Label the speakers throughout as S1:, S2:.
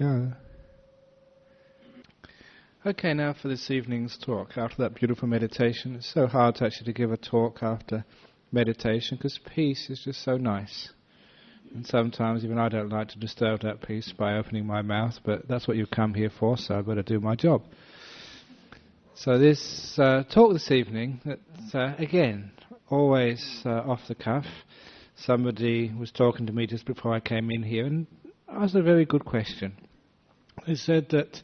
S1: go. Okay, now for this evening's talk. After that beautiful meditation, it's so hard to actually give a talk after meditation because peace is just so nice. And sometimes even I don't like to disturb that peace by opening my mouth, but that's what you've come here for, so I better do my job. So this talk this evening, again, always off the cuff. Somebody was talking to me just before I came in here and asked a very good question. They said that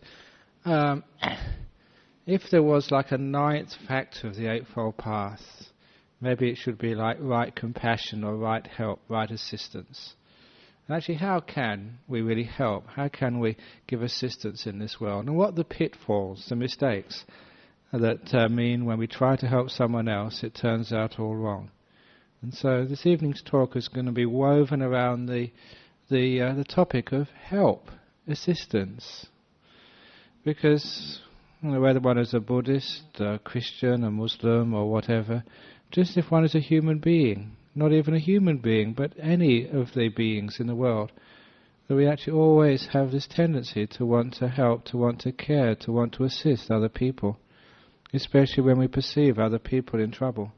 S1: if there was like a ninth factor of the Eightfold Path, maybe it should be like right compassion or right help, right assistance. And actually, how can we really help? How can we give assistance in this world? And what are the pitfalls, the mistakes that mean when we try to help someone else, it turns out all wrong? And so this evening's talk is going to be woven around the topic of help, assistance. Because whether one is a Buddhist, a Christian, a Muslim or whatever, just if one is a human being, not even a human being, but any of the beings in the world, that we actually always have this tendency to want to help, to want to care, to want to assist other people, especially when we perceive other people in trouble.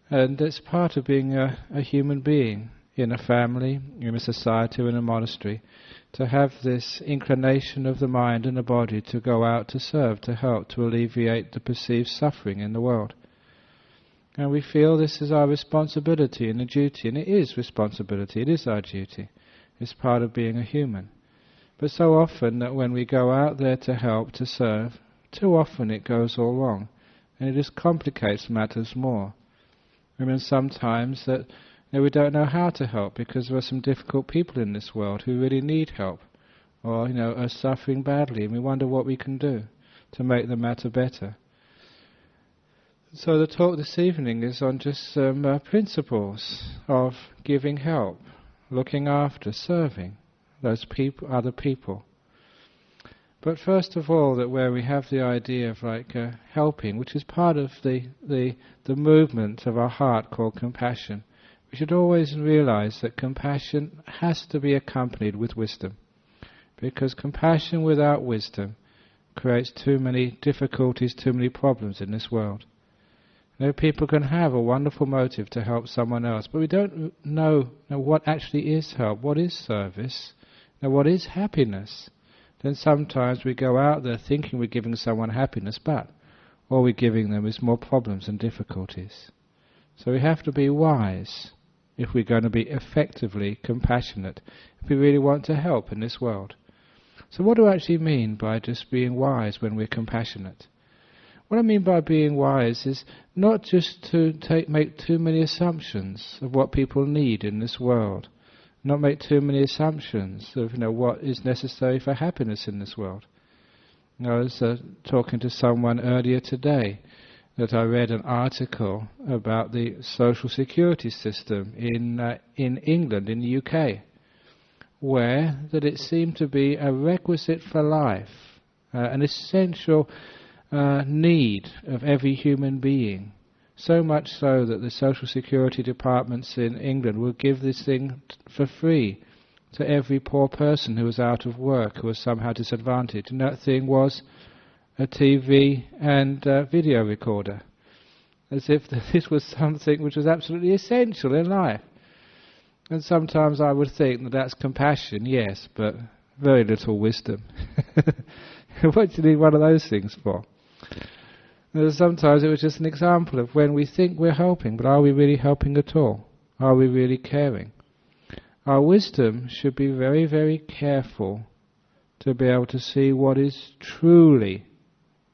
S1: And it's part of being a human being in a family, in a society, or in a monastery, to have this inclination of the mind and the body to go out to serve, to help, to alleviate the perceived suffering in the world. And we feel this is our responsibility and a duty, and it is responsibility, it is our duty. It's part of being a human. But so often that when we go out there to help, to serve, too often it goes all wrong, and it just complicates matters more. I mean, sometimes that we don't know how to help because there are some difficult people in this world who really need help, or are suffering badly, and we wonder what we can do to make the matter better. So the talk this evening is on just some principles of giving help, looking after, serving those people, other people. But first of all, that where we have the idea of helping, which is part of the movement of our heart called compassion, we should always realize that compassion has to be accompanied with wisdom, because compassion without wisdom creates too many difficulties, too many problems in this world. People can have a wonderful motive to help someone else, but we don't know what actually is help, what is service, what is happiness. Then sometimes we go out there thinking we're giving someone happiness, but all we're giving them is more problems and difficulties. So we have to be wise if we're going to be effectively compassionate, if we really want to help in this world. So what do I actually mean by just being wise when we're compassionate? What I mean by being wise is not just to make too many assumptions of what people need in this world, not make too many assumptions of what is necessary for happiness in this world. I was talking to someone earlier today that I read an article about the social security system in England, in the UK, where that it seemed to be a requisite for life, an essential need of every human being. So much so that the social security departments in England will give this thing for free to every poor person who was out of work, who was somehow disadvantaged. And that thing was a TV and video recorder, as if this was something which was absolutely essential in life. And sometimes I would think that that's compassion, yes, but very little wisdom. What do you need one of those things for? Sometimes it was just an example of when we think we're helping, but are we really helping at all? Are we really caring? Our wisdom should be very, very careful to be able to see what is truly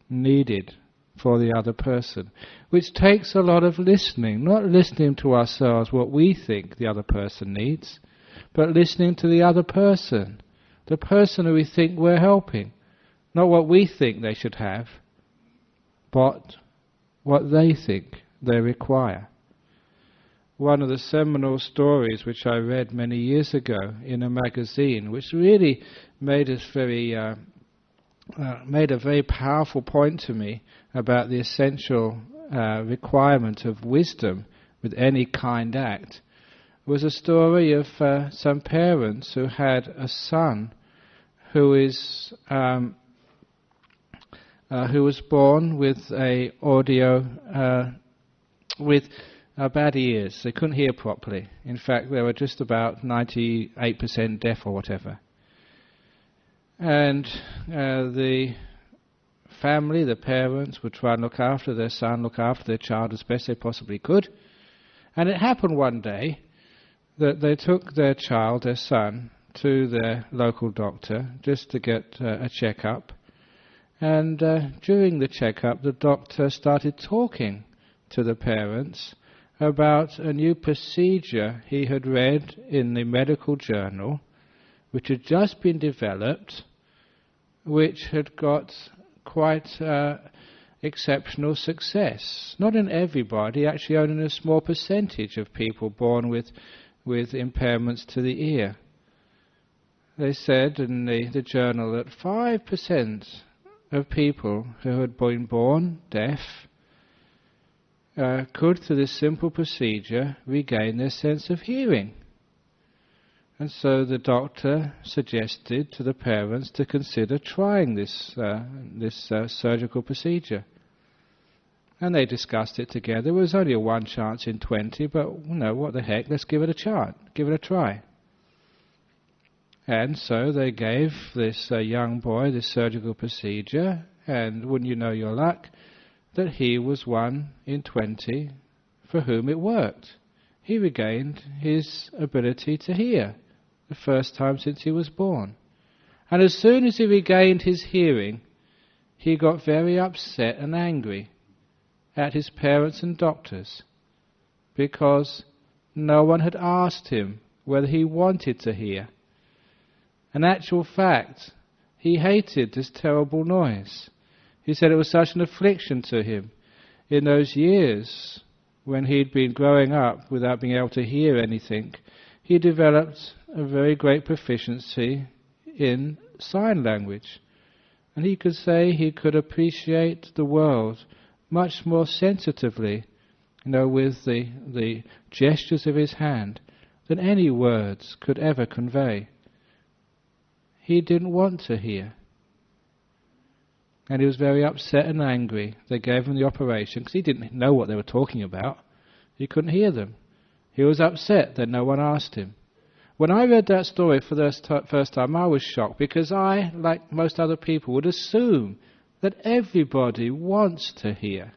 S1: needed for the other person, which takes a lot of listening, not listening to ourselves what we think the other person needs, but listening to the other person, the person who we think we're helping, not what we think they should have, but what they think they require. One of the seminal stories which I read many years ago in a magazine, which really made a very powerful point to me about the essential requirement of wisdom with any kind act, was a story of some parents who had a son who was born with with bad ears. They couldn't hear properly. In fact, they were just about 98% deaf or whatever. And the family, the parents, would try and look after their son, look after their child as best they possibly could. And it happened one day that they took their child, their son, to their local doctor just to get a checkup. And during the checkup, the doctor started talking to the parents about a new procedure he had read in the medical journal, which had just been developed, which had got quite exceptional success. Not in everybody, actually only in a small percentage of people born with impairments to the ear. They said in the journal that 5% of people who had been born deaf could, through this simple procedure, regain their sense of hearing. And so the doctor suggested to the parents to consider trying this surgical procedure. And they discussed it together. There was only a 1 chance in 20, but what the heck, let's give it a chance, give it a try. And so they gave this young boy this surgical procedure, and wouldn't you know your luck, that he was 1 in 20 for whom it worked. He regained his ability to hear, the first time since he was born. And as soon as he regained his hearing, he got very upset and angry at his parents and doctors, because no one had asked him whether he wanted to hear. In actual fact, he hated this terrible noise. He said it was such an affliction to him. In those years when he'd been growing up without being able to hear anything, he developed a very great proficiency in sign language. And he could say he could appreciate the world much more sensitively, with the gestures of his hand, than any words could ever convey. He didn't want to hear. And he was very upset and angry. They gave him the operation because he didn't know what they were talking about. He couldn't hear them. He was upset that no one asked him. When I read that story for the first time, I was shocked, because I, like most other people, would assume that everybody wants to hear.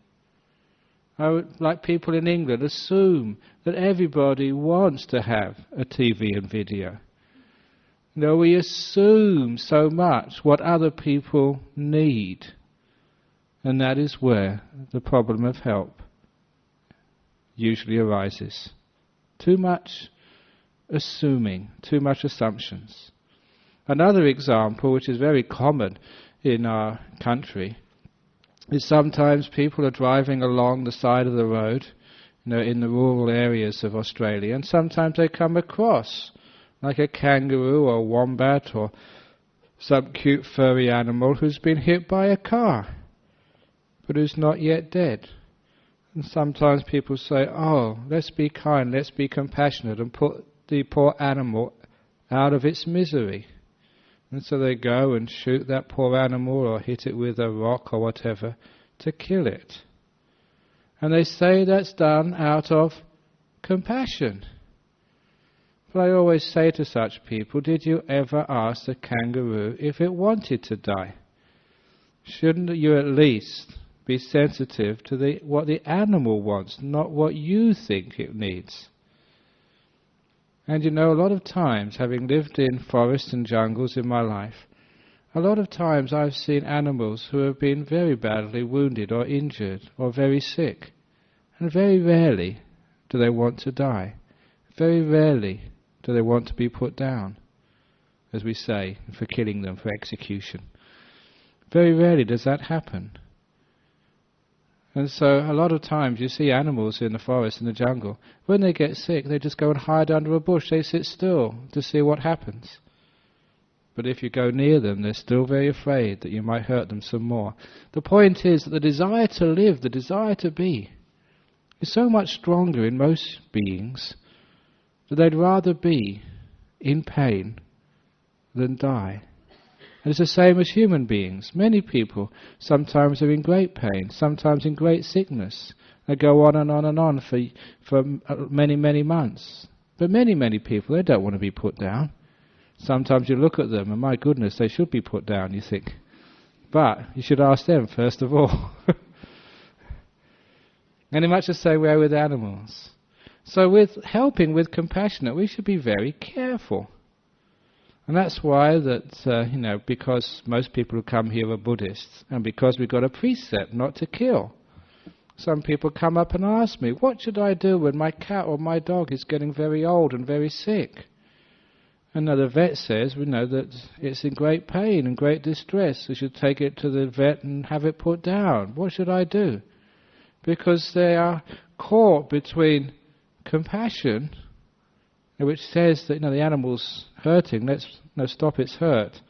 S1: I would, like people in England, assume that everybody wants to have a TV and video. We assume so much what other people need, and that is where the problem of help usually arises. Too much assuming, too much assumptions. Another example, which is very common in our country, is sometimes people are driving along the side of the road, in the rural areas of Australia, and sometimes they come across like a kangaroo or wombat or some cute furry animal who's been hit by a car, but who's not yet dead. And sometimes people say, let's be kind, let's be compassionate and put the poor animal out of its misery. And so they go and shoot that poor animal or hit it with a rock or whatever to kill it. And they say that's done out of compassion. But I always say to such people, did you ever ask the kangaroo if it wanted to die? Shouldn't you at least be sensitive to what the animal wants, not what you think it needs? And a lot of times, having lived in forests and jungles in my life, a lot of times I've seen animals who have been very badly wounded or injured or very sick. And very rarely do they want to die. Very rarely do they want to be put down, as we say, for killing them, for execution. Very rarely does that happen. And so a lot of times you see animals in the forest, in the jungle, when they get sick they just go and hide under a bush, they sit still to see what happens. But if you go near them, they're still very afraid that you might hurt them some more. The point is that the desire to live, the desire to be, is so much stronger in most beings that they'd rather be in pain than die. And it's the same as human beings. Many people sometimes are in great pain, sometimes in great sickness. They go on and on and on for many, many months. But many, many people, they don't want to be put down. Sometimes you look at them and my goodness, they should be put down, you think. But you should ask them first of all. And in much the same way with animals. So with helping with compassionate, we should be very careful. And that's why that, because most people who come here are Buddhists, and because we've got a precept not to kill. Some people come up and ask me, what should I do when my cat or my dog is getting very old and very sick? And the vet says, we know that it's in great pain and great distress. We should take it to the vet and have it put down. What should I do? Because they are caught between compassion, which says that the animal's hurting, let's stop its hurt,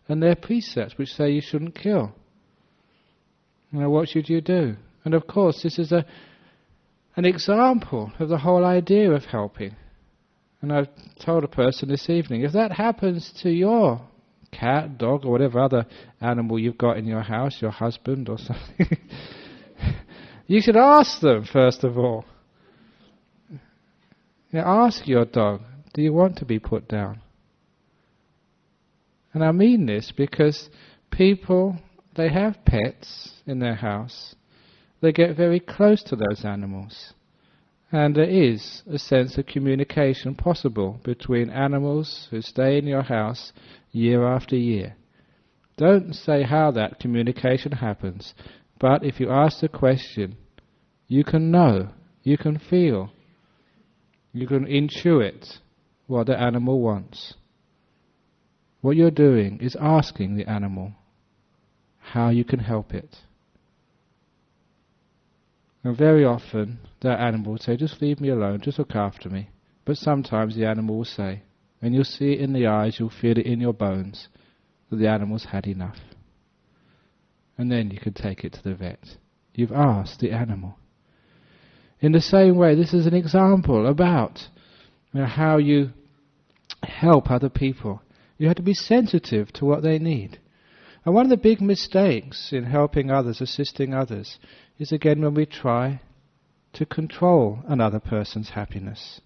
S1: and their precepts which say you shouldn't kill. What should you do? And of course this is an example of the whole idea of helping. And I've told a person this evening, if that happens to your cat, dog, or whatever other animal you've got in your house, your husband or something, you should ask them first of all. Ask your dog, do you want to be put down? And I mean this because people, they have pets in their house. They get very close to those animals. And there is a sense of communication possible between animals who stay in your house year after year. Don't say how that communication happens, but if you ask the question, you can know, you can feel, you can intuit what the animal wants. What you're doing is asking the animal how you can help it. And very often that animal will say, just leave me alone, just look after me. But sometimes the animal will say, and you'll see it in the eyes, you'll feel it in your bones, that the animal's had enough. And then you can take it to the vet. You've asked the animal. In the same way, this is an example about how you help other people. You have to be sensitive to what they need. And one of the big mistakes in helping others, assisting others, is again when we try to control another person's happiness.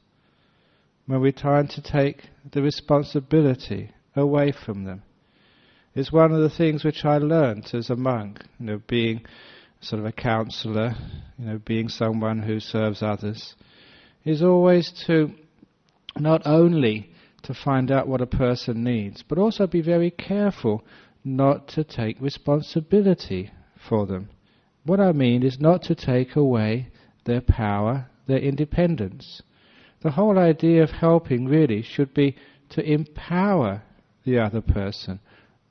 S1: When we're trying to take the responsibility away from them. It's one of the things which I learnt as a monk, being sort of a counsellor, being someone who serves others, is always to not only to find out what a person needs, but also be very careful not to take responsibility for them. What I mean is not to take away their power, their independence. The whole idea of helping really should be to empower the other person,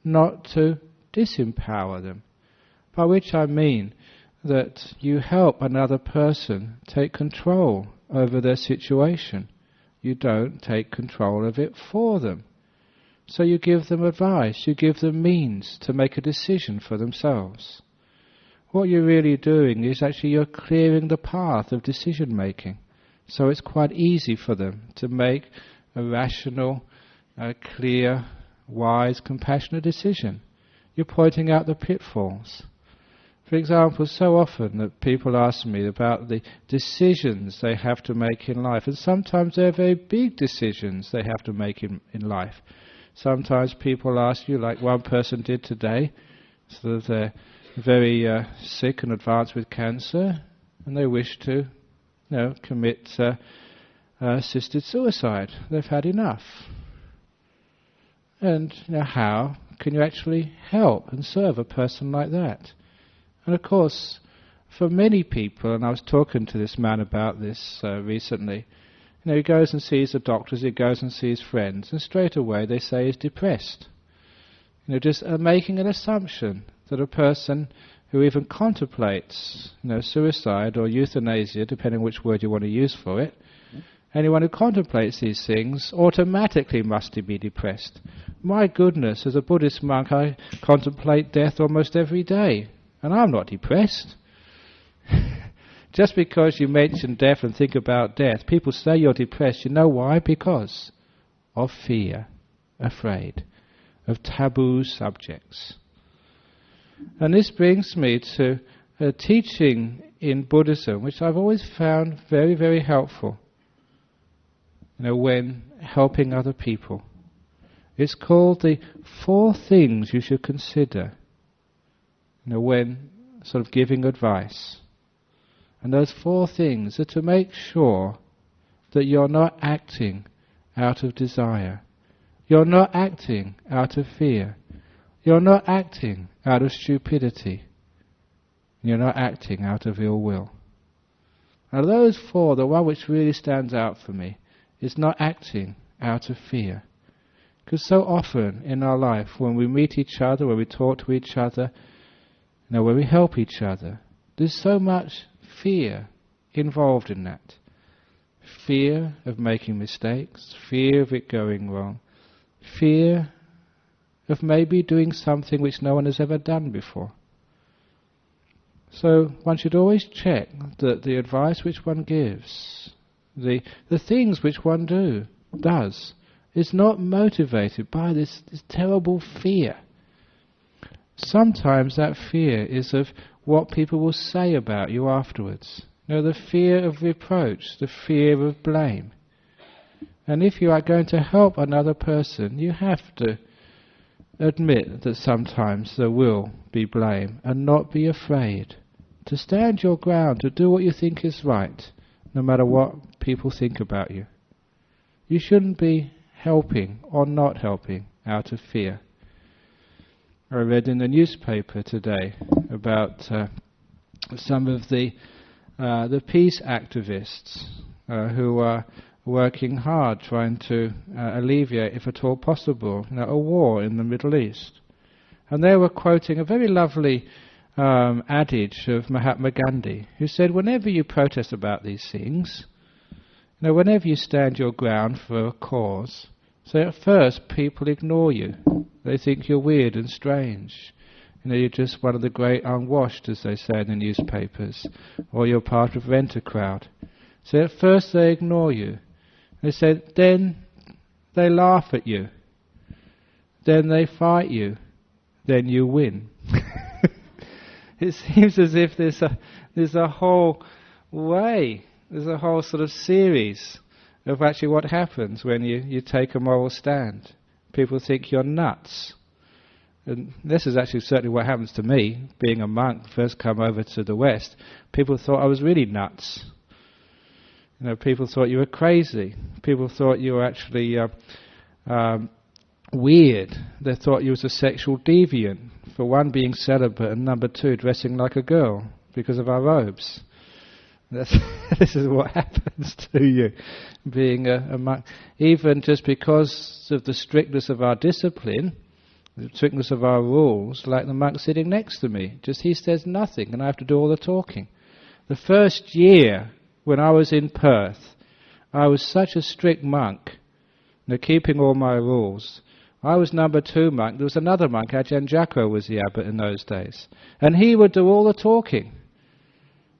S1: not to disempower them. By which I mean that you help another person take control over their situation. You don't take control of it for them. So you give them advice, you give them means to make a decision for themselves. What you're really doing is actually you're clearing the path of decision making. So it's quite easy for them to make a rational, clear, wise, compassionate decision. You're pointing out the pitfalls. For example, so often that people ask me about the decisions they have to make in life, and sometimes they're very big decisions they have to make in life. Sometimes people ask you, like one person did today, so that they're very sick and advanced with cancer, and they wish to commit assisted suicide. They've had enough. And how can you actually help and serve a person like that? And of course, for many people, and I was talking to this man about this recently, he goes and sees the doctors, he goes and sees friends, and straight away they say he's depressed. Just making an assumption that a person who even contemplates suicide or euthanasia, depending on which word you want to use for it, anyone who contemplates these things automatically must be depressed. My goodness, as a Buddhist monk, I contemplate death almost every day, and I'm not depressed. Just because you mention death and think about death, people say you're depressed. You know why? Because of fear, afraid. of taboo subjects. And this brings me to a teaching in Buddhism which I've always found very, very helpful, when helping other people. It's called the 4 things you should consider, when sort of giving advice. And those 4 things are to make sure that you're not acting out of desire. You're not acting out of fear. You're not acting out of stupidity. You're not acting out of ill will. Now those 4, the one which really stands out for me is not acting out of fear. Because so often in our life, when we meet each other, when we talk to each other, when we help each other, there's so much fear involved in that. Fear of making mistakes, fear of it going wrong, fear of maybe doing something which no one has ever done before. So one should always check that the advice which one gives, the things which one does, is not motivated by this terrible fear. Sometimes that fear is of what people will say about you afterwards. The fear of reproach, the fear of blame. And if you are going to help another person, you have to admit that sometimes there will be blame, and not be afraid to stand your ground, to do what you think is right, no matter what people think about you. You shouldn't be helping or not helping out of fear. I read in the newspaper today about some of the peace activists who are working hard trying to alleviate, if at all possible, a war in the Middle East. And they were quoting a very lovely adage of Mahatma Gandhi, who said, whenever you protest about these things, whenever you stand your ground for a cause, so at first people ignore you. They think you're weird and strange. You're just one of the great unwashed, as they say in the newspapers, or you're part of rent a crowd. So at first they ignore you. They say, then they laugh at you. Then they fight you. Then you win. It seems as if there's a whole way, there's a whole sort of series of actually what happens when you take a moral stand. People think you're nuts. And this is actually certainly what happens to me, being a monk, first come over to the West. People thought I was really nuts. People thought you were crazy. People thought you were actually weird. They thought you was a sexual deviant. For one, being celibate, and number 2, dressing like a girl because of our robes. This is what happens to you, being a monk. Even just because of the strictness of our discipline, the strictness of our rules, like the monk sitting next to me. Just he says nothing, and I have to do all the talking. The first year when I was in Perth, I was such a strict monk, keeping all my rules. I was number 2 monk. There was another monk, Ajahn Brahmavamso was the abbot in those days. And he would do all the talking.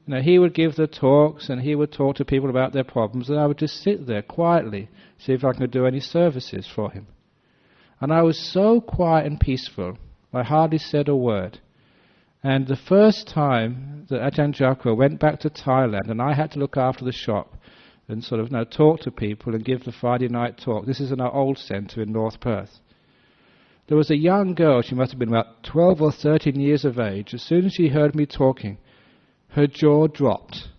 S1: He would give the talks, and he would talk to people about their problems, and I would just sit there quietly, see if I could do any services for him. And I was so quiet and peaceful, I hardly said a word. And the first time that Ajahn Brahmavamso went back to Thailand, and I had to look after the shop, and sort of talk to people and give the Friday night talk. This is in our old centre in North Perth. There was a young girl, she must have been about 12 or 13 years of age. As soon as she heard me talking, her jaw dropped.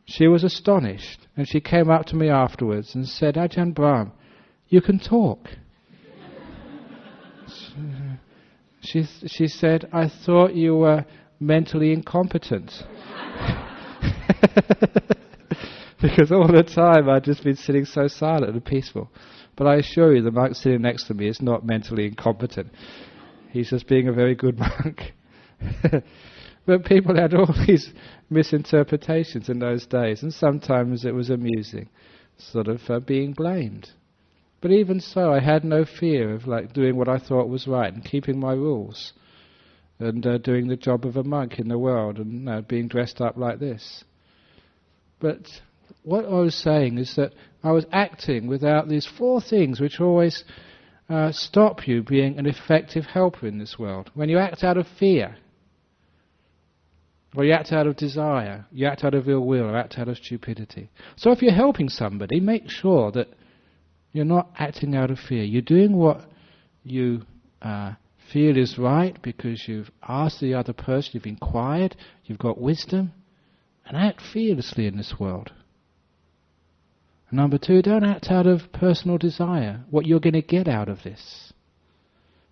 S1: She was astonished, and she came up to me afterwards and said, Ajahn Brahm, you can talk. She said, I thought you were mentally incompetent. Because all the time I'd just been sitting so silent and peaceful. But I assure you, the monk sitting next to me is not mentally incompetent. He's just being a very good monk. But people had all these misinterpretations in those days, and sometimes it was amusing, sort of being blamed. But even so, I had no fear of doing what I thought was right and keeping my rules and doing the job of a monk in the world and being dressed up like this. But what I was saying is that I was acting without these 4 things which always stop you being an effective helper in this world. When you act out of fear, or you act out of desire, you act out of ill will, or act out of stupidity. So if you're helping somebody, make sure that you're not acting out of fear. You're doing what you feel is right because you've asked the other person, you've inquired, you've got wisdom, and act fearlessly in this world. And number 2, don't act out of personal desire, what you're going to get out of this.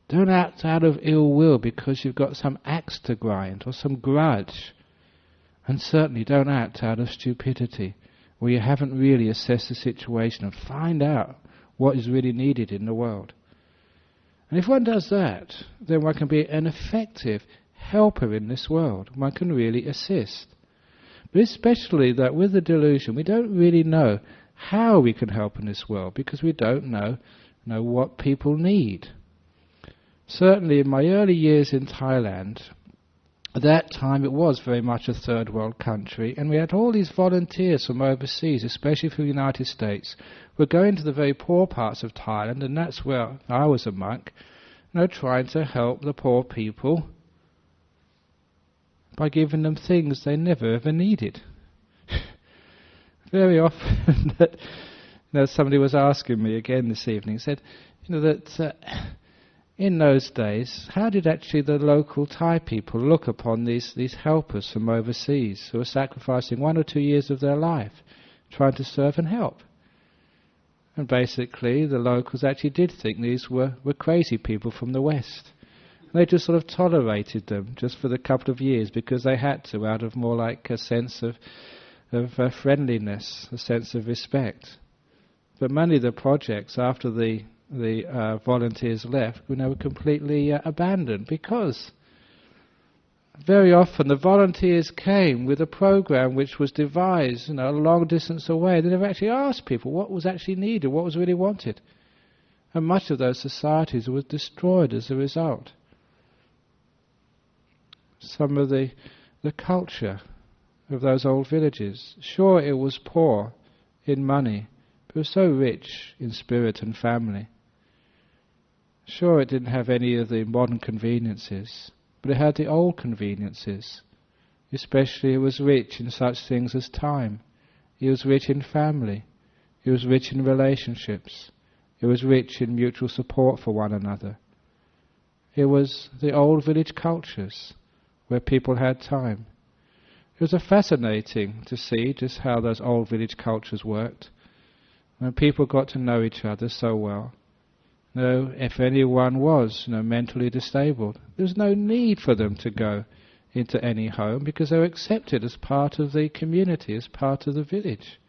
S1: Don't act out of ill will because you've got some axe to grind or some grudge. And certainly don't act out of stupidity, where you haven't really assessed the situation and find out what is really needed in the world. And if one does that, then one can be an effective helper in this world. One can really assist. But especially that with the delusion, we don't really know how we can help in this world because we don't know what people need. Certainly in my early years in Thailand, at that time it was very much a third world country, and we had all these volunteers from overseas, especially from the United States, who were going to the very poor parts of Thailand, and that's where I was a monk, trying to help the poor people by giving them things they never ever needed. Very often that somebody was asking me again this evening, said, that in those days, how did actually the local Thai people look upon these helpers from overseas who were sacrificing 1 or 2 years of their life trying to serve and help? And basically the locals actually did think these were crazy people from the West. And they just sort of tolerated them just for the couple of years because they had to, out of more like a sense of friendliness, a sense of respect. But many of the projects after the volunteers left, were completely abandoned because very often the volunteers came with a program which was devised, a long distance away. They never actually asked people what was actually needed, what was really wanted. And much of those societies were destroyed as a result. Some of the culture of those old villages, sure it was poor in money, but it was so rich in spirit and family. Sure, it didn't have any of the modern conveniences, but it had the old conveniences. Especially it was rich in such things as time. It was rich in family. It was rich in relationships. It was rich in mutual support for one another. It was the old village cultures where people had time. It was fascinating to see just how those old village cultures worked. When people got to know each other so well. If anyone was mentally disabled, there was no need for them to go into any home because they were accepted as part of the community, as part of the village.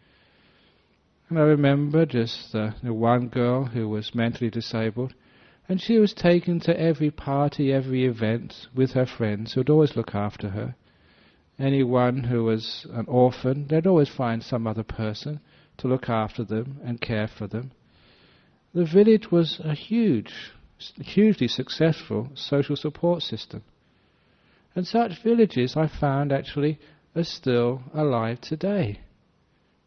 S1: And I remember just the one girl who was mentally disabled, and she was taken to every party, every event with her friends who would always look after her. Anyone who was an orphan, they'd always find some other person to look after them and care for them. The village was a hugely successful social support system. And such villages, I found, actually are still alive today,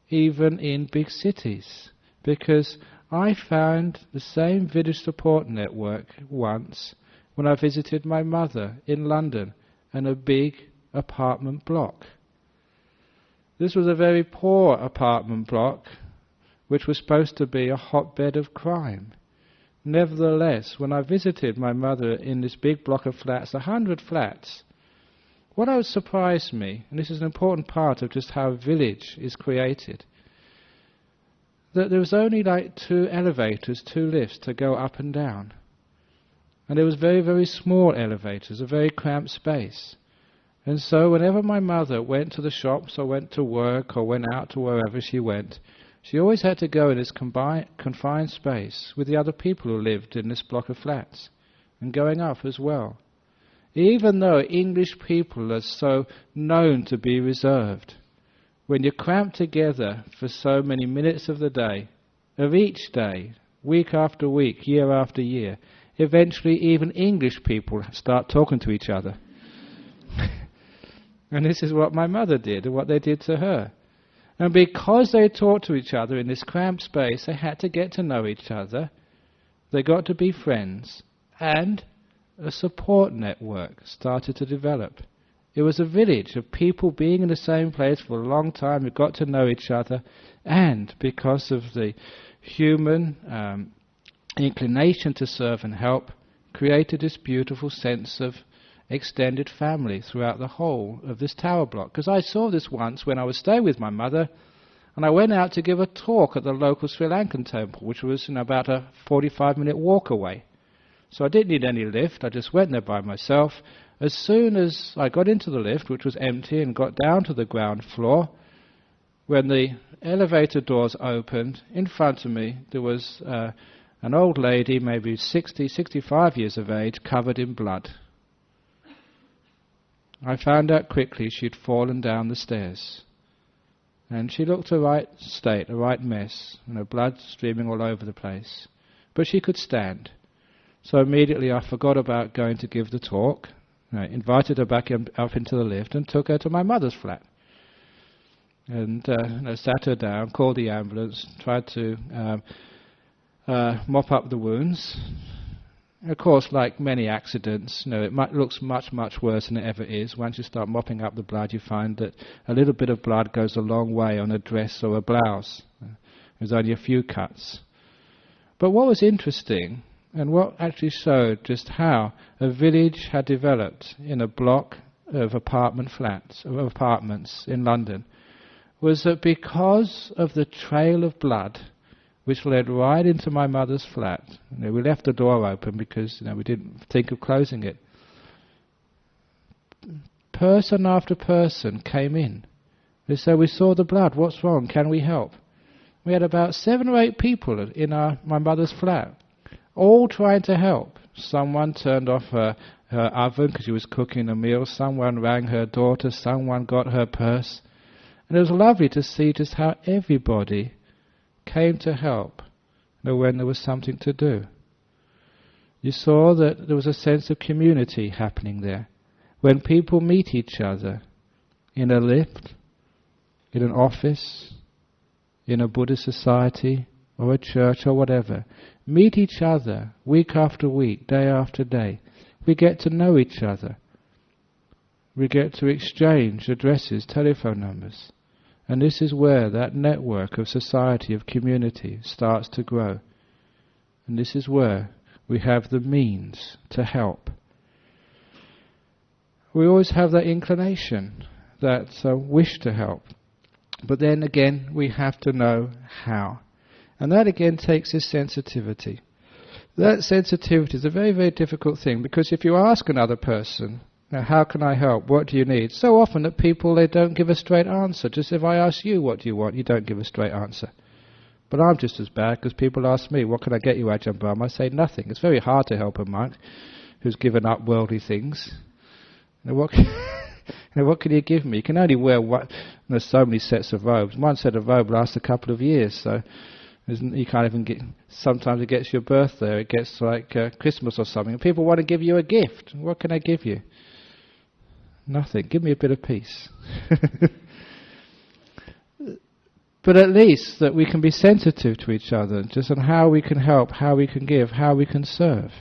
S1: even in big cities. Because I found the same village support network once when I visited my mother in London in a big apartment block. This was a very poor apartment block, which was supposed to be a hotbed of crime. Nevertheless, when I visited my mother in this big block of flats, 100 flats, what surprised me, and this is an important part of just how a village is created, that there was only like 2 elevators, 2 lifts to go up and down. And there was very, very small elevators, a very cramped space. And so whenever my mother went to the shops or went to work or went out to wherever she went, she always had to go in this confined space with the other people who lived in this block of flats, and going up as well. Even though English people are so known to be reserved, when you're cramped together for so many minutes of the day, of each day, week after week, year after year, eventually even English people start talking to each other. And this is what my mother did, and what they did to her. And because they talked to each other in this cramped space, they had to get to know each other. They got to be friends, and a support network started to develop. It was a village of people being in the same place for a long time who got to know each other, and because of the human inclination to serve and help, created this beautiful sense of extended family throughout the whole of this tower block. Because I saw this once when I was staying with my mother, and I went out to give a talk at the local Sri Lankan temple, which was about a 45-minute walk away. So I didn't need any lift, I just went there by myself. As soon as I got into the lift, which was empty, and got down to the ground floor, when the elevator doors opened, in front of me there was an old lady, maybe 60, 65 years of age, covered in blood. I found out quickly she'd fallen down the stairs. And she looked a right state, a right mess, blood streaming all over the place. But she could stand. So immediately I forgot about going to give the talk. I invited her back up into the lift and took her to my mother's flat. And I sat her down, called the ambulance, tried to mop up the wounds. Of course, like many accidents, it looks much, much worse than it ever is. Once you start mopping up the blood, you find that a little bit of blood goes a long way on a dress or a blouse. There's only a few cuts. But what was interesting, and what actually showed just how a village had developed in a block of apartments in London, was that because of the trail of blood which led right into my mother's flat. We left the door open because we didn't think of closing it. Person after person came in. They said, "We saw the blood, what's wrong, can we help?" We had about 7 or 8 people in my mother's flat, all trying to help. Someone turned off her oven because she was cooking a meal, someone rang her daughter, someone got her purse. And it was lovely to see just how everybody came to help when there was something to do. You saw that there was a sense of community happening there. When people meet each other in a lift, in an office, in a Buddhist society, or a church or whatever, meet each other week after week, day after day, we get to know each other. We get to exchange addresses, telephone numbers. And this is where that network of society, of community, starts to grow. And this is where we have the means to help. We always have that inclination, that wish to help. But then again, we have to know how. And that again takes this sensitivity. That sensitivity is a very, very difficult thing, because if you ask another person, "Now, how can I help? What do you need?" So often that people, they don't give a straight answer. Just if I ask you, "What do you want?" you don't give a straight answer. But I'm just as bad, because people ask me, "What can I get you, Ajahn Brahma?" I say nothing. It's very hard to help a monk who's given up worldly things. What can you give me? You can only wear there's so many sets of robes. One set of robe lasts a couple of years, so you can't even get. Sometimes it gets your birthday, it gets like Christmas or something, and people want to give you a gift. What can I give you? Nothing. Give me a bit of peace. But at least that we can be sensitive to each other, just on how we can help, how we can give, how we can serve.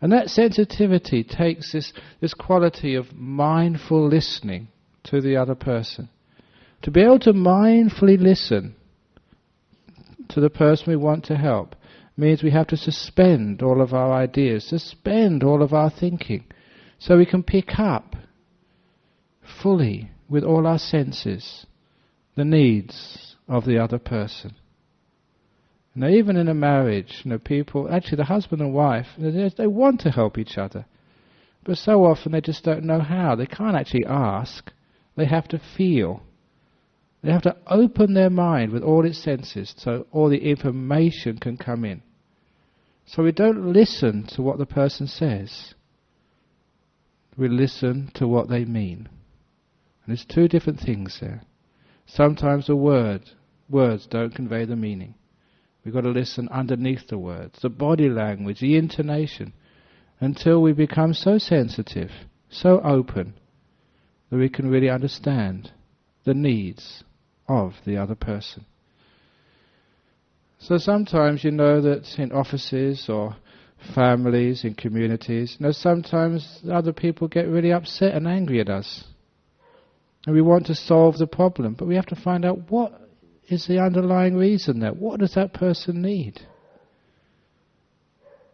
S1: And that sensitivity takes this quality of mindful listening to the other person. To be able to mindfully listen to the person we want to help means we have to suspend all of our ideas, suspend all of our thinking, so we can pick up fully with all our senses the needs of the other person. Now, even in a marriage, people, actually the husband and wife, they want to help each other, but so often they just don't know how. They can't actually ask. They have to feel. They have to open their mind with all its senses so all the information can come in. So we don't listen to what the person says. We listen to what they mean. And there's 2 different things there. Sometimes the words don't convey the meaning. We've got to listen underneath the words, the body language, the intonation, until we become so sensitive, so open, that we can really understand the needs of the other person. So sometimes you know that in offices or families, in communities, sometimes other people get really upset and angry at us. And we want to solve the problem, but we have to find out what is the underlying reason there. What does that person need?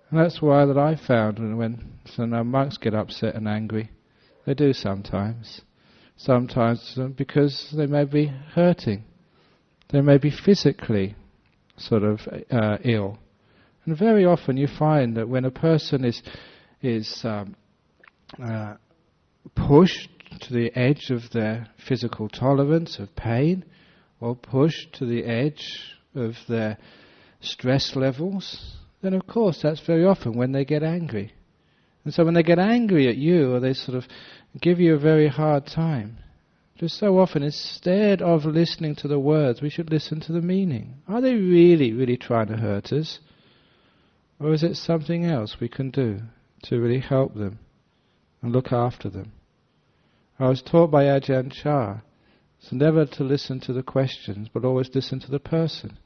S1: And that's why that I found when some monks get upset and angry, they do sometimes. Sometimes because they may be hurting. They may be physically sort of ill. And very often you find that when a person is pushed to the edge of their physical tolerance of pain, or pushed to the edge of their stress levels, then of course that's very often when they get angry. And so when they get angry at you, or they sort of give you a very hard time, just so often instead of listening to the words, we should listen to the meaning. Are they really, really trying to hurt us? Or is it something else we can do to really help them and look after them? I was taught by Ajahn Chah, so never to listen to the questions, but always listen to the person.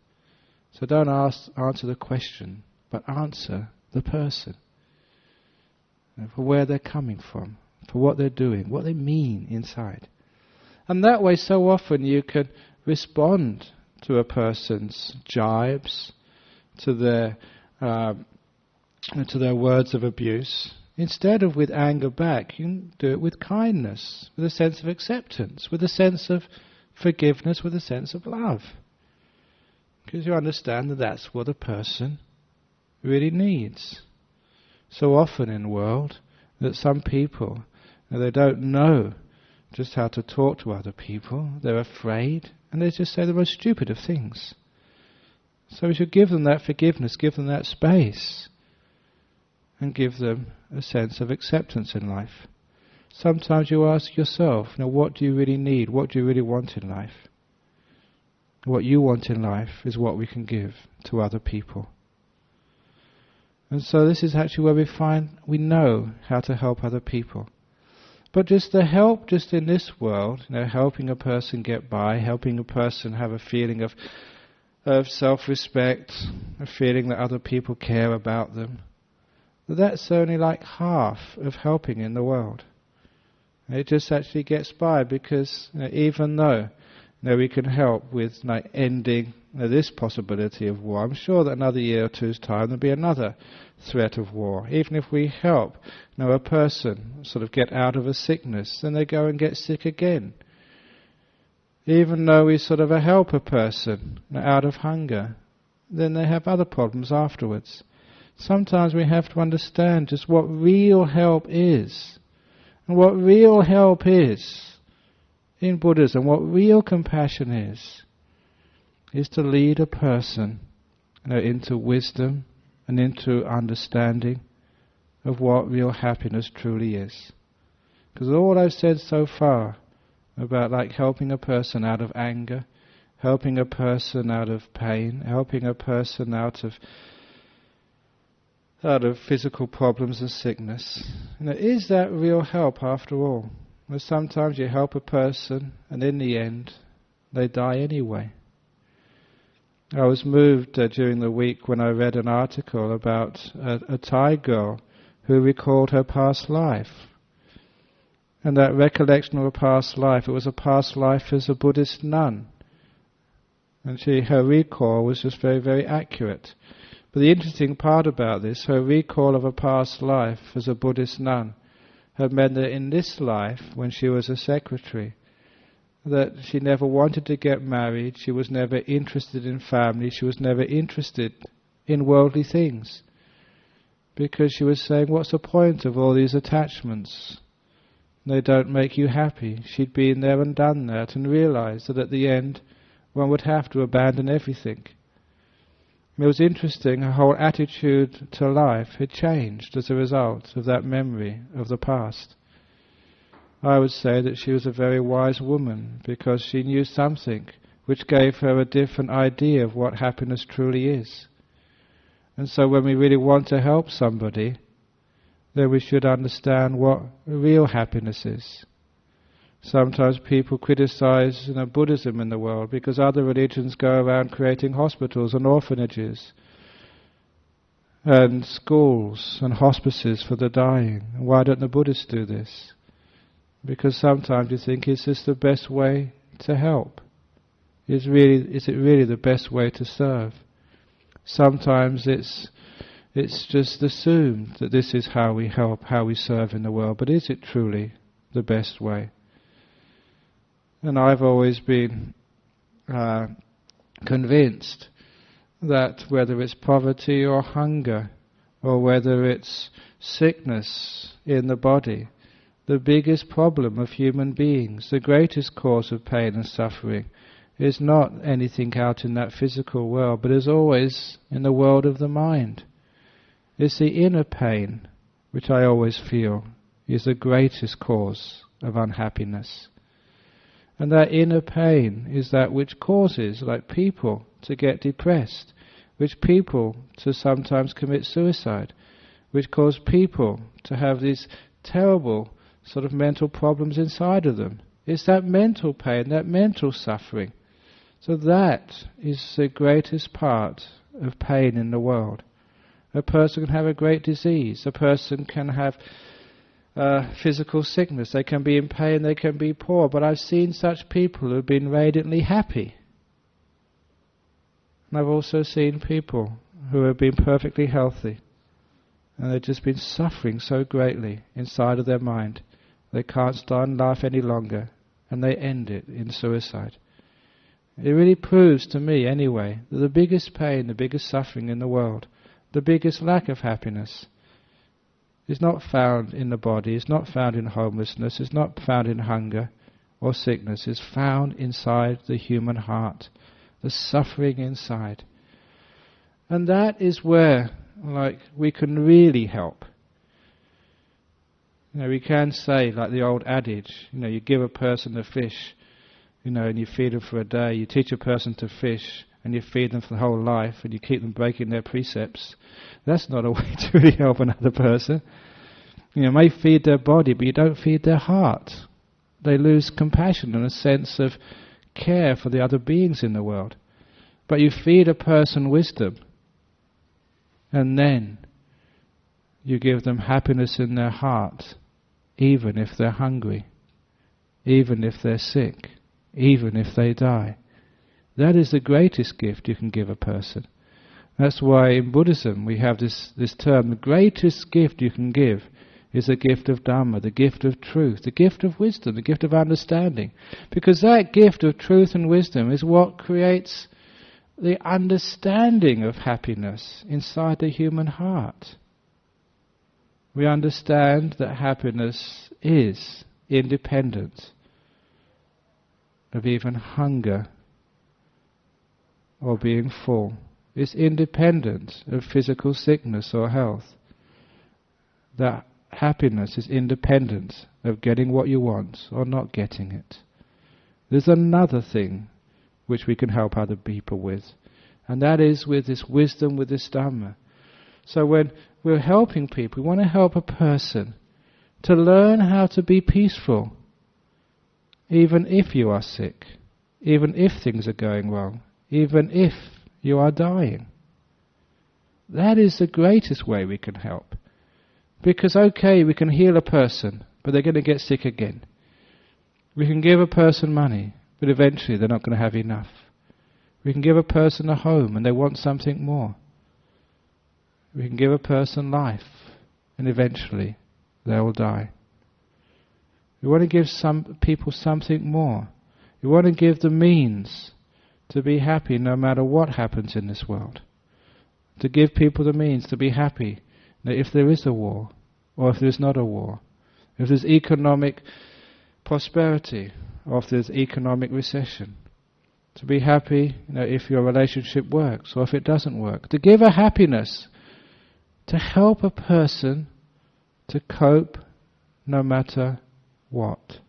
S1: So don't answer the question, but answer the person. And for where they're coming from, for what they're doing, what they mean inside. And that way so often you can respond to a person's jibes, to their words of abuse. Instead of with anger back, you can do it with kindness, with a sense of acceptance, with a sense of forgiveness, with a sense of love. Because you understand that that's what a person really needs. So often in the world that some people, they don't know just how to talk to other people, they're afraid, and they just say the most stupid of things. So we should give them that forgiveness, give them that space, and give them a sense of acceptance in life. Sometimes you ask yourself, what do you really need? What do you really want in life? What you want in life is what we can give to other people. And so this is actually where we know how to help other people. But just the help just in this world, helping a person get by, helping a person have a feeling of self-respect, a feeling that other people care about them, that's only like half of helping in the world. It just actually gets by because even though we can help with ending this possibility of war, I'm sure that another year or two's time there'll be another threat of war. Even if we help a person sort of get out of a sickness, then they go and get sick again. Even though we sort of help a person out of hunger, then they have other problems afterwards. Sometimes we have to understand just what real help is. And what real help is in Buddhism, what real compassion is to lead a person into wisdom and into understanding of what real happiness truly is. Because all I've said so far about helping a person out of anger, helping a person out of pain, helping a person out of physical problems and sickness. Is that real help after all? Well, sometimes you help a person and in the end they die anyway. I was moved during the week when I read an article about a Thai girl who recalled her past life. And that recollection of a past life, it was a past life as a Buddhist nun. And her recall was just very, very accurate. But the interesting part about this, her recall of a past life as a Buddhist nun, had meant that in this life, when she was a secretary, that she never wanted to get married, she was never interested in family, she was never interested in worldly things. Because she was saying, what's the point of all these attachments? They don't make you happy. She'd been there and done that and realized that at the end one would have to abandon everything. It was interesting, her whole attitude to life had changed as a result of that memory of the past. I would say that she was a very wise woman because she knew something which gave her a different idea of what happiness truly is. And so when we really want to help somebody, then we should understand what real happiness is. Sometimes people criticize Buddhism in the world because other religions go around creating hospitals and orphanages and schools and hospices for the dying. Why don't the Buddhists do this? Because sometimes you think, is this the best way to help? Is it really the best way to serve? Sometimes it's just assumed that this is how we help, how we serve in the world, but is it truly the best way? And I've always been convinced that whether it's poverty or hunger, or whether it's sickness in the body, the biggest problem of human beings, the greatest cause of pain and suffering, is not anything out in that physical world, but is always in the world of the mind. It's the inner pain, which I always feel is the greatest cause of unhappiness. And that inner pain is that which causes, like people, to get depressed, which people to sometimes commit suicide, which cause people to have these terrible sort of mental problems inside of them. It's that mental pain, that mental suffering. So that is the greatest part of pain in the world. A person can have a great disease, a person can have physical sickness, they can be in pain, they can be poor, but I've seen such people who have been radiantly happy. And I've also seen people who have been perfectly healthy, and they've just been suffering so greatly inside of their mind, they can't stand life any longer, and they end it in suicide. It really proves to me, anyway, that the biggest pain, the biggest suffering in the world, the biggest lack of happiness, is not found in the body, is not found in homelessness, is not found in hunger or sickness, is found inside the human heart, the suffering inside. And that is where, we can really help. We can say, like the old adage, you give a person a fish, and you feed them for a day. You teach a person to fish, and you feed them for the whole life, and you keep them breaking their precepts. That's not a way to really help another person. You may feed their body, but you don't feed their heart. They lose compassion and a sense of care for the other beings in the world. But you feed a person wisdom, and then you give them happiness in their heart, even if they're hungry, even if they're sick, even if they die. That is the greatest gift you can give a person. That's why in Buddhism we have this term, the greatest gift you can give is the gift of Dharma, the gift of truth, the gift of wisdom, the gift of understanding. Because that gift of truth and wisdom is what creates the understanding of happiness inside the human heart. We understand that happiness is independent of even hunger or being full. It's independent of physical sickness or health. That happiness is independent of getting what you want or not getting it. There's another thing which we can help other people with, and that is with this wisdom, with this Dhamma. So when we're helping people, we want to help a person to learn how to be peaceful, even if you are sick, even if things are going wrong, even if you are dying. That is the greatest way we can help. Because we can heal a person, but they're going to get sick again. We can give a person money, but eventually they're not going to have enough. We can give a person a home and they want something more. We can give a person life, and eventually they will die. We want to give some people something more. We want to give the means to be happy no matter what happens in this world. To give people the means to be happy that if there is a war, or if there's not a war, if there's economic prosperity, or if there's economic recession, to be happy if your relationship works, or if it doesn't work. To give a happiness, to help a person to cope no matter what.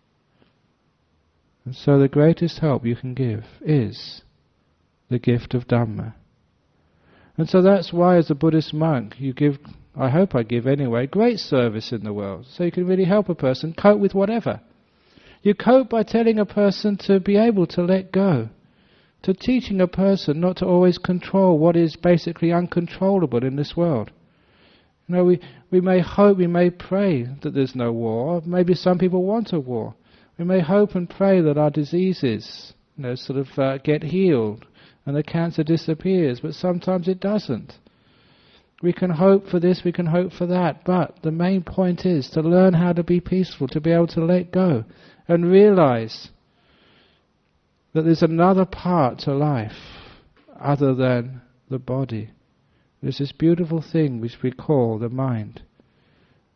S1: And so the greatest help you can give is the gift of Dhamma. And so that's why as a Buddhist monk you give, I hope I give anyway, great service in the world. So you can really help a person cope with whatever. You cope by telling a person to be able to let go, to teaching a person not to always control what is basically uncontrollable in this world. We may hope, we may pray that there's no war. Maybe some people want a war. We may hope and pray that our diseases, get healed and the cancer disappears, but sometimes it doesn't. We can hope for this, we can hope for that, but the main point is to learn how to be peaceful, to be able to let go and realize that there's another part to life other than the body. There's this beautiful thing which we call the mind.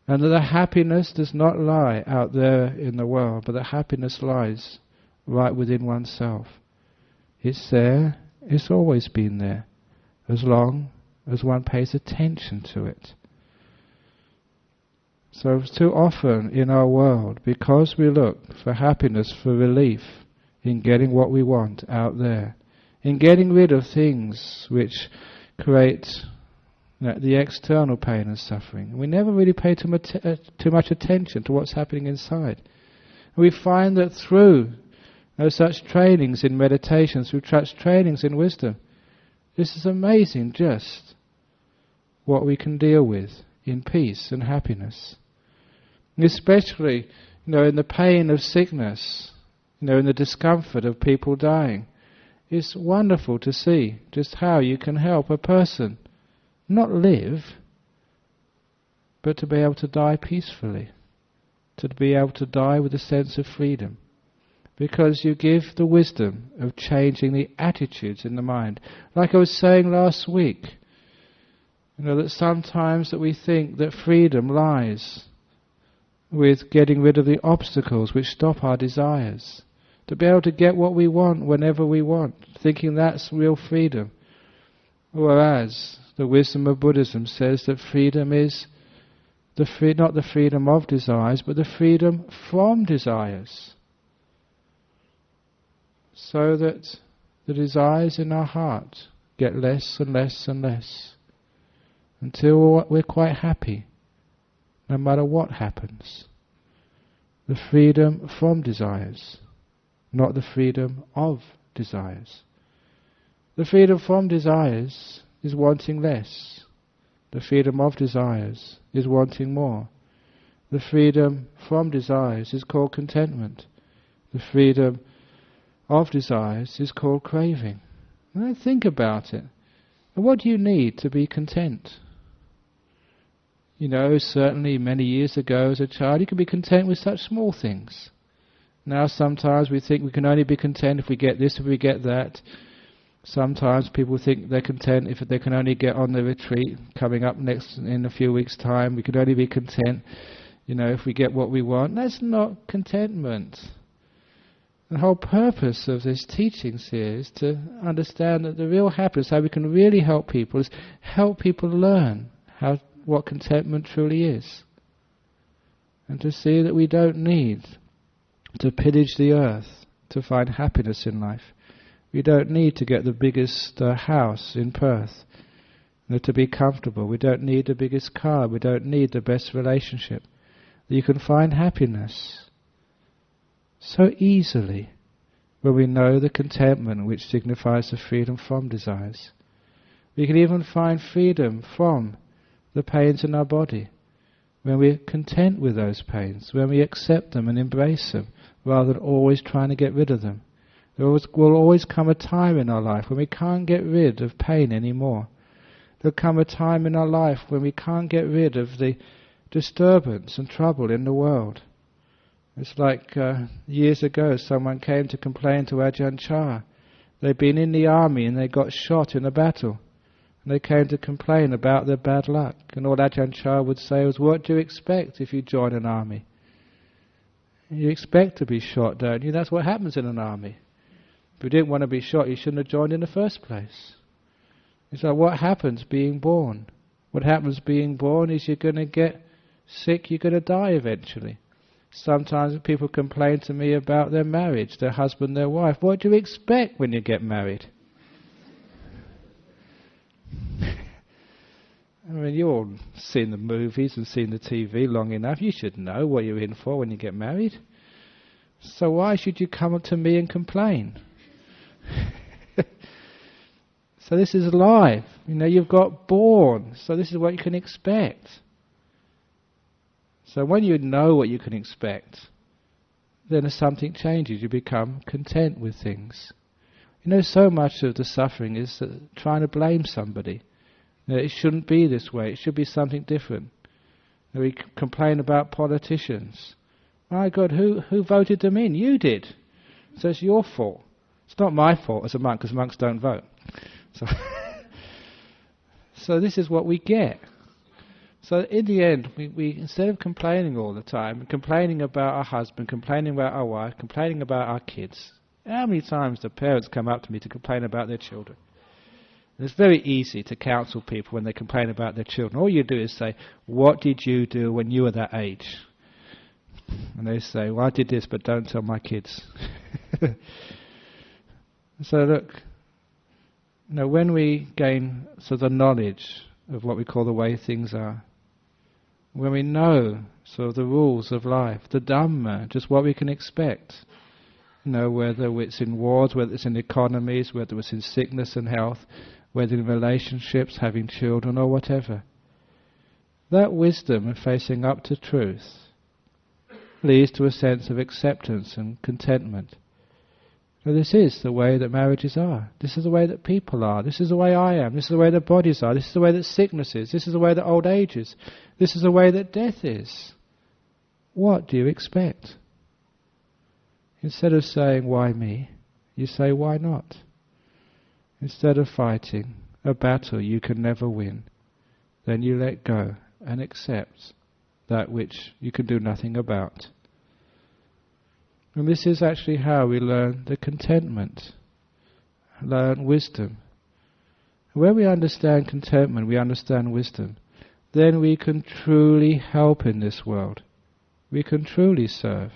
S1: And that the happiness does not lie out there in the world, but the happiness lies right within oneself. It's there, it's always been there, as long as one pays attention to it. So too often in our world, because we look for happiness, for relief, in getting what we want out there, in getting rid of things which create the external pain and suffering, we never really pay too much attention to what's happening inside. We find that through such trainings in meditation, through such trainings in wisdom, this is amazing just what we can deal with in peace and happiness. Especially, in the pain of sickness, in the discomfort of people dying. It's wonderful to see just how you can help a person not live, but to be able to die peacefully, to be able to die with a sense of freedom. Because you give the wisdom of changing the attitudes in the mind. Like I was saying last week, that sometimes that we think that freedom lies with getting rid of the obstacles which stop our desires. To be able to get what we want whenever we want, thinking that's real freedom. Whereas the wisdom of Buddhism says that freedom is not the freedom of desires, but the freedom from desires. So that the desires in our heart get less and less and less, until we're quite happy, no matter what happens. The freedom from desires, not the freedom of desires. The freedom from desires is wanting less. The freedom of desires is wanting more. The freedom from desires is called contentment. The freedom of desires is called craving. Now think about it. What do you need to be content? Certainly many years ago as a child, you could be content with such small things. Now sometimes we think we can only be content if we get this, if we get that. Sometimes people think they're content if they can only get on the retreat coming up next in a few weeks' time. We can only be content, if we get what we want. That's not contentment. The whole purpose of this teaching here is to understand that the real happiness, how we can really help people, is help people learn what contentment truly is. And to see that we don't need to pillage the earth to find happiness in life. We don't need to get the biggest house in Perth to be comfortable. We don't need the biggest car. We don't need the best relationship. You can find happiness so easily when we know the contentment which signifies the freedom from desires. We can even find freedom from the pains in our body when we're content with those pains, when we accept them and embrace them rather than always trying to get rid of them. There will always come a time in our life when we can't get rid of pain anymore. There'll come a time in our life when we can't get rid of the disturbance and trouble in the world. It's like years ago someone came to complain to Ajahn Chah. They'd been in the army and they got shot in a battle. And they came to complain about their bad luck. And all Ajahn Chah would say was, what do you expect if you join an army? You expect to be shot, don't you? That's what happens in an army. If you didn't want to be shot, you shouldn't have joined in the first place. It's like, what happens being born? What happens being born is you're going to get sick, you're going to die eventually. Sometimes people complain to me about their marriage, their husband, their wife. What do you expect when you get married? I mean, you've all seen the movies and seen the TV long enough. You should know what you're in for when you get married. So why should you come up to me and complain? So this is life. You've got born. So this is what you can expect. So when you know what you can expect, then if something changes, you become content with things. So much of the suffering is trying to blame somebody. It shouldn't be this way. It should be something different. We complain about politicians. My God, who voted them in? You did. So it's your fault. It's not my fault as a monk, because monks don't vote. So this is what we get. So in the end, we instead of complaining all the time, complaining about our husband, complaining about our wife, complaining about our kids, how many times do parents come up to me to complain about their children? And it's very easy to counsel people when they complain about their children. All you do is say, what did you do when you were that age? And they say, well, I did this, but don't tell my kids. So look, when we gain the knowledge of what we call the way things are, when we know the rules of life, the Dharma, just what we can expect, whether it's in wars, whether it's in economies, whether it's in sickness and health, whether in relationships, having children or whatever, that wisdom of facing up to truth leads to a sense of acceptance and contentment. So this is the way that marriages are. This is the way that people are. This is the way I am. This is the way that bodies are. This is the way that sickness is. This is the way that old age is. This is the way that death is. What do you expect? Instead of saying, why me? You say, why not? Instead of fighting a battle you can never win, then you let go and accept that which you can do nothing about. And this is actually how we learn the contentment, learn wisdom. When we understand contentment, we understand wisdom, then we can truly help in this world. We can truly serve,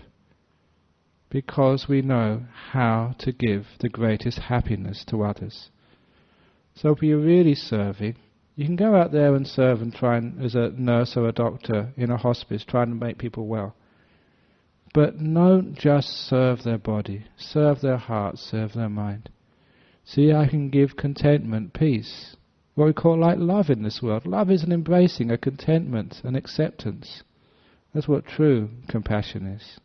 S1: because we know how to give the greatest happiness to others. So if you're really serving, you can go out there and serve and try and, as a nurse or a doctor in a hospice, trying to make people well. But don't just serve their body, serve their heart, serve their mind. See, I can give contentment, peace, what we call like love in this world. Love is an embracing, a contentment, an acceptance. That's what true compassion is.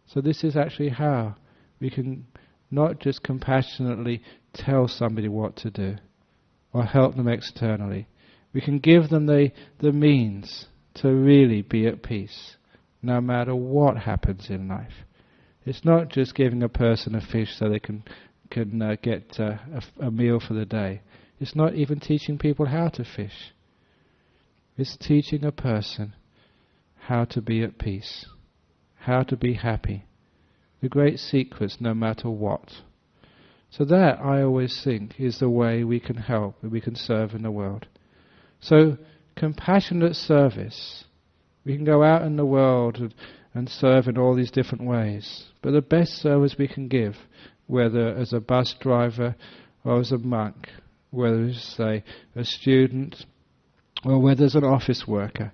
S1: So this is actually how we can not just compassionately tell somebody what to do or help them externally. We can give them the means to really be at peace, no matter what happens in life. It's not just giving a person a fish so they can get a meal for the day. It's not even teaching people how to fish. It's teaching a person how to be at peace, how to be happy. The great secrets, no matter what. So that, I always think, is the way we can help and we can serve in the world. So, compassionate service. We can go out in the world and serve in all these different ways. But the best service we can give, whether as a bus driver or as a monk, whether it's a student or whether as an office worker,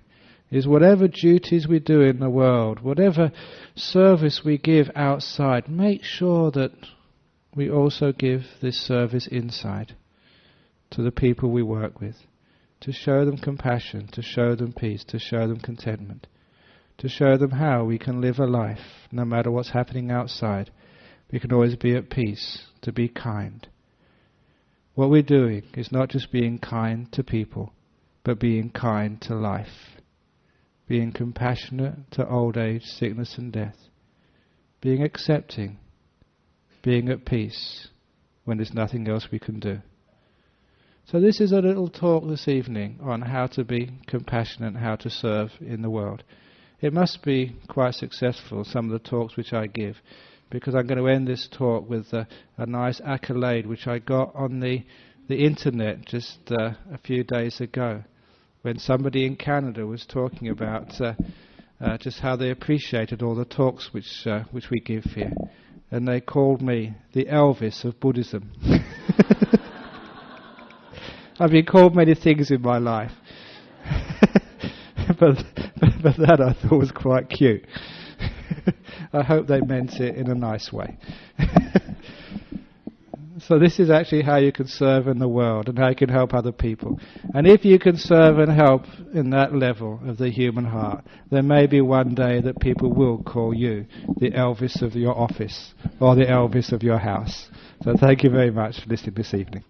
S1: is whatever duties we do in the world, whatever service we give outside, make sure that we also give this service inside to the people we work with, to show them compassion, to show them peace, to show them contentment, to show them how we can live a life, no matter what's happening outside. We can always be at peace, to be kind. What we're doing is not just being kind to people, but being kind to life. Being compassionate to old age, sickness and death. Being accepting. Being at peace when there's nothing else we can do. So this is a little talk this evening on how to be compassionate and how to serve in the world. It must be quite successful, some of the talks which I give, because I'm going to end this talk with a nice accolade which I got on the internet just a few days ago, when somebody in Canada was talking about just how they appreciated all the talks which we give here. And they called me the Elvis of Buddhism. I've been called many things in my life. but that I thought was quite cute. I hope they meant it in a nice way. So this is actually how you can serve in the world and how you can help other people. And if you can serve and help in that level of the human heart, then maybe one day that people will call you the Elvis of your office or the Elvis of your house. So thank you very much for listening this evening.